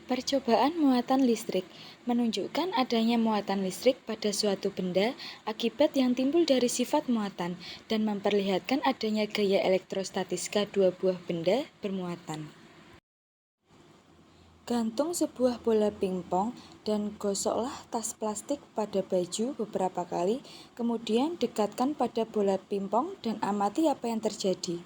Percobaan muatan listrik menunjukkan adanya muatan listrik pada suatu benda akibat yang timbul dari sifat muatan dan memperlihatkan adanya gaya elektrostatika dua buah benda bermuatan. Gantung sebuah bola pingpong dan gosoklah tas plastik pada baju beberapa kali, kemudian dekatkan pada bola pingpong dan amati apa yang terjadi.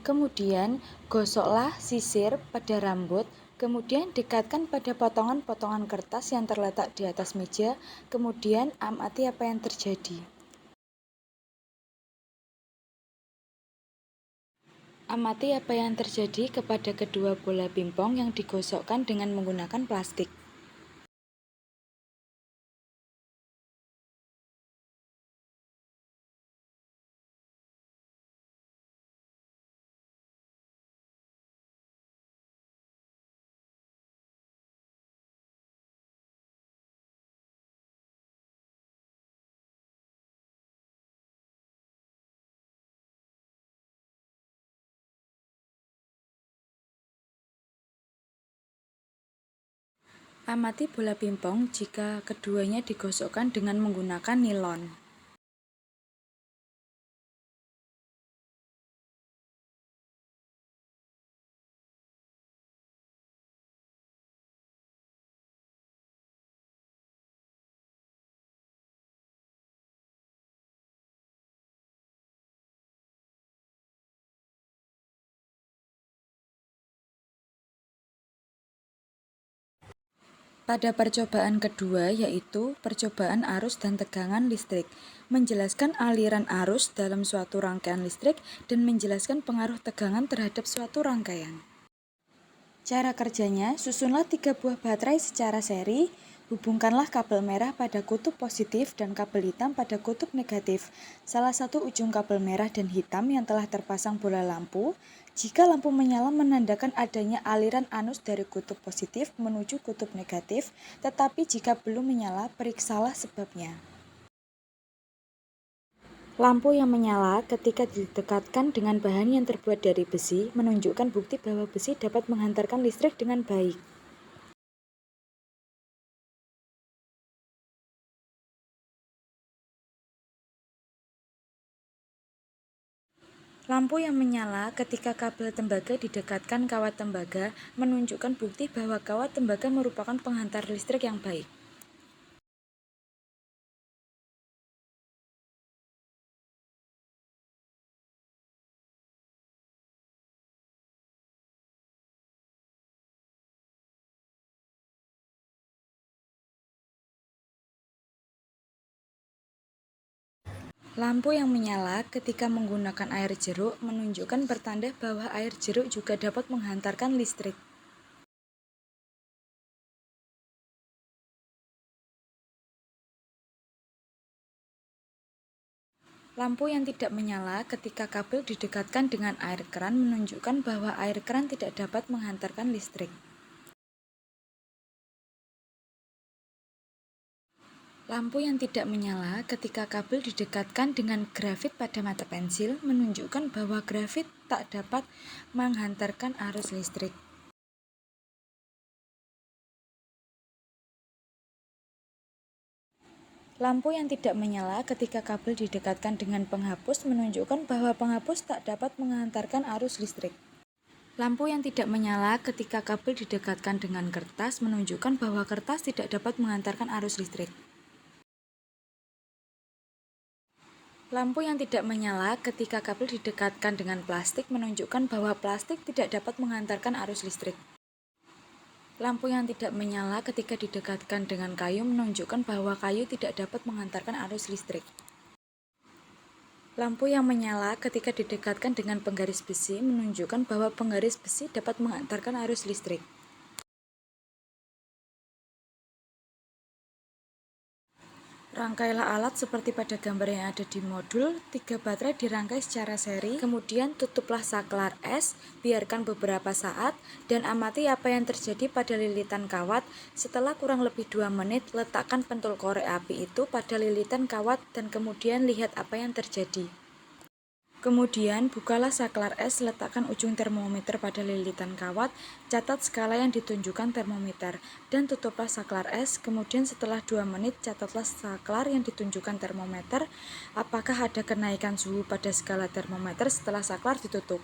Kemudian, gosoklah sisir pada rambut, kemudian dekatkan pada potongan-potongan kertas yang terletak di atas meja, kemudian amati apa yang terjadi. Amati apa yang terjadi kepada kedua bola pingpong yang digosokkan dengan menggunakan plastik. Amati bola pingpong jika keduanya digosokkan dengan menggunakan nilon. Pada percobaan kedua, yaitu percobaan arus dan tegangan listrik, menjelaskan aliran arus dalam suatu rangkaian listrik dan menjelaskan pengaruh tegangan terhadap suatu rangkaian. Cara kerjanya, susunlah 3 buah baterai secara seri, hubungkanlah kabel merah pada kutub positif dan kabel hitam pada kutub negatif. Salah satu ujung kabel merah dan hitam yang telah terpasang bola lampu. Jika lampu menyala menandakan adanya aliran arus dari kutub positif menuju kutub negatif, tetapi jika belum menyala, periksalah sebabnya. Lampu yang menyala ketika didekatkan dengan bahan yang terbuat dari besi menunjukkan bukti bahwa besi dapat menghantarkan listrik dengan baik. Lampu yang menyala ketika kabel tembaga didekatkan kawat tembaga menunjukkan bukti bahwa kawat tembaga merupakan penghantar listrik yang baik. Lampu yang menyala ketika menggunakan air jeruk menunjukkan pertanda bahwa air jeruk juga dapat menghantarkan listrik. Lampu yang tidak menyala ketika kabel didekatkan dengan air keran menunjukkan bahwa air keran tidak dapat menghantarkan listrik. Lampu yang tidak menyala ketika kabel didekatkan dengan grafit pada mata pensil menunjukkan bahwa grafit tak dapat menghantarkan arus listrik. Lampu yang tidak menyala ketika kabel didekatkan dengan penghapus menunjukkan bahwa penghapus tak dapat menghantarkan arus listrik. Lampu yang tidak menyala ketika kabel didekatkan dengan kertas menunjukkan bahwa kertas tidak dapat menghantarkan arus listrik. Lampu yang tidak menyala ketika kabel didekatkan dengan plastik menunjukkan bahwa plastik tidak dapat menghantarkan arus listrik. Lampu yang tidak menyala ketika didekatkan dengan kayu menunjukkan bahwa kayu tidak dapat menghantarkan arus listrik. Lampu yang menyala ketika didekatkan dengan penggaris besi menunjukkan bahwa penggaris besi dapat menghantarkan arus listrik. Rangkailah alat seperti pada gambar yang ada di modul. 3 baterai dirangkai secara seri, kemudian tutuplah saklar es, biarkan beberapa saat, dan amati apa yang terjadi pada lilitan kawat. Setelah kurang lebih 2 menit, letakkan pentul korek api itu pada lilitan kawat dan kemudian lihat apa yang terjadi. Kemudian, bukalah saklar es, letakkan ujung termometer pada lilitan kawat, catat skala yang ditunjukkan termometer, dan tutuplah saklar es. Kemudian setelah 2 menit, catatlah saklar yang ditunjukkan termometer. Apakah ada kenaikan suhu pada skala termometer setelah saklar ditutup?